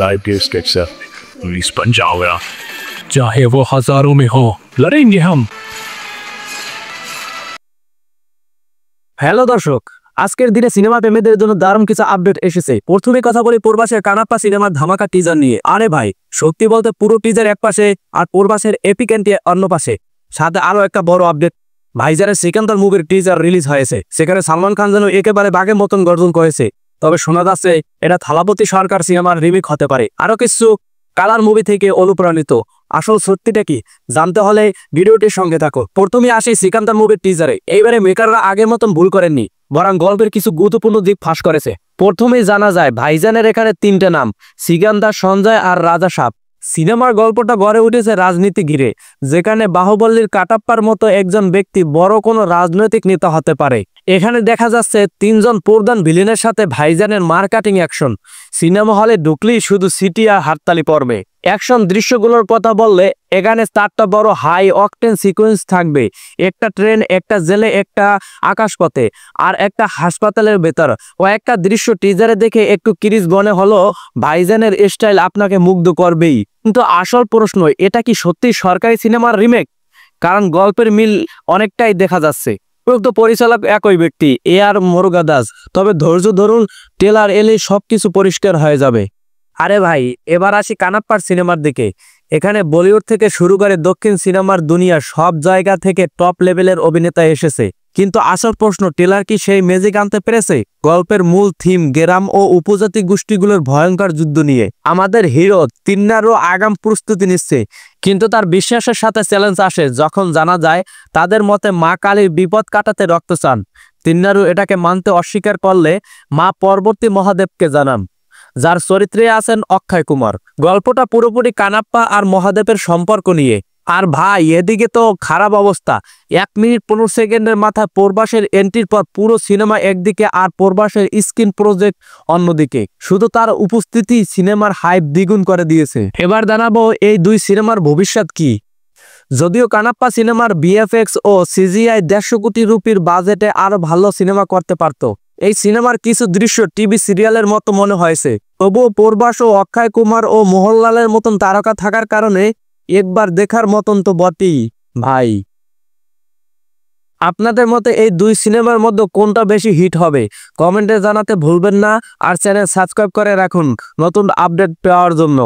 Live के sketch से release बन जाओगे, चाहे वो हजारों में हो, लड़ेंगे हम। হ্যালো দর্শক, আজকের দিনে সিনেমা প্রেমীদের জন্য দারুণ কিছু আপডেট এসেছে। প্রথমে কথা বলি প্রবাসের কানাপ্পা সিনেমার ধামাকা টিজার নিয়ে। আরে ভাই, সত্যি বলতে পুরো টিজার এক পাশে আর প্রবাসের এপিক এন্ট্রি অন্য পাশে। সাথে আরো একটা বড় আপডেট, ভাইজানের সিকান্দার মুভির টিজার রিলিজ হয়েছে। সেখানে সালমান খান যেন একেবারে বাঘের মতন গর্জন করেছে। তবে শোনা যাচ্ছে এটা থালাপতি সরকার সিনেমার রিমেক হতে পারে। আরো কিছু কালার মুভি থেকে অনুপ্রাণিত। আসল সত্যিটা কি জানতে হলে ভিডিওটির সঙ্গে থাকো। প্রথমে আসি সিকান্দার মুভির টিজারে। এইবারে মেকাররা আগের মতন ভুল করেননি, বরং গল্পের কিছু গুরুত্বপূর্ণ দিক ফাঁস করেছে। প্রথমেই জানা যায় ভাইজানের এখানে তিনটে নাম, সিকান্দার, সঞ্জয় আর রাজা সাপ। সিনেমার গল্পটা গড়ে উঠেছে রাজনীতি ঘিরে, যেখানে বাহুবলীর কাটাপ্পার মতো একজন ব্যক্তি বড় কোনো রাজনৈতিক নেতা হতে পারে। এখানে দেখা যাচ্ছে তিনজন প্রধান ভিলেনের সাথে ভাইজানের মার্কেটিং অ্যাকশন। সিনেমা হলে ঢুকলেই শুধু সিটি আর হাততালি পড়বে। অ্যাকশন দৃশ্যগুলোর কথা বললে এখানে 4টা বড় হাই অকটেন সিকোয়েন্স থাকবে। একটা ট্রেন, একটা জেলে, একটা আকাশপথে আর একটা হাসপাতালের ভেতর। ও একটা দৃশ্য টিজারে দেখে একটু ক্রিজ মনে হলো, ভাইজানের স্টাইল আপনাকে মুগ্ধ করবেই। কিন্তু আসল প্রশ্ন, এটা কি সত্যি সরকারি সিনেমার রিমেক? কারণ গল্পের মিল অনেকটাই দেখা যাচ্ছে। প্রকৃত পরিচালক একই ব্যক্তি, AR মুরুগাদাস। তবে ধৈর্য ধরুন, ট্রেলার এলে সবকিছু পরিষ্কার হয়ে যাবে। আরে ভাই, এবার আসি কানাপ্পার সিনেমার দিকে। এখানে বলিউড থেকে শুরু করে দক্ষিণ সিনেমার দুনিয়ার সব জায়গা থেকে টপ লেভেলের অভিনেতা এসেছে। কিন্তু আসল প্রশ্ন, ট্রেলার কি সেই ম্যাজিক আনতে পেরেছে? গল্পের মূল থিম গ্রাম ও উপজাতি গোষ্ঠীগুলোর ভয়ঙ্কর যুদ্ধ নিয়ে। আমাদের হিরো তিন্নারও আগাম প্রস্তুতি নিচ্ছে, কিন্তু তার বিশ্বাসের সাথে চ্যালেঞ্জ আসে যখন জানা যায় তাদের মতে মা কালীর বিপদ কাটাতে রক্ত চান। তিন্নারু এটাকে মানতে অস্বীকার করলে মা পরবর্তী মহাদেবকে জানান, যার চরিত্রে আছেন অক্ষয় কুমার। গল্পটা পুরোপুরি কানাপ্পা আর মহাদেবের সম্পর্ক নিয়ে। আর ভাই, এদিকে তো খারাপ অবস্থা। 1 মিনিট 15 সেকেন্ডের মাথায় প্রবাসের এন্ট্রির পর পুরো সিনেমা একদিকে আর প্রবাসের স্ক্রিন প্রজেক্ট অন্যদিকে। শুধু তার উপস্থিতি সিনেমার হাইপ দ্বিগুণ করে দিয়েছে। এবার জানাবো এই দুই সিনেমার ভবিষ্যৎ কি। যদিও কানাপ্পা সিনেমার VFX ও CGI 150 কোটি রুপির বাজেটে আরো ভালো সিনেমা করতে পারত। এই সিনেমার কিছু দৃশ্য টিভি সিরিয়ালের মতো মনে হয়েছে। তবুও প্রবাস ও অক্ষয় কুমার ও মোহনলালের মতন তারকা থাকার কারণে একবার দেখার মতন তো বটেই। ভাই, আপনাদের মতে এই দুই সিনেমার মধ্যে কোনটা বেশি হিট হবে কমেন্টে জানাতে ভুলবেন না। আর চ্যানেল সাবস্ক্রাইব করে রাখুন নতুন আপডেট পাওয়ার জন্য।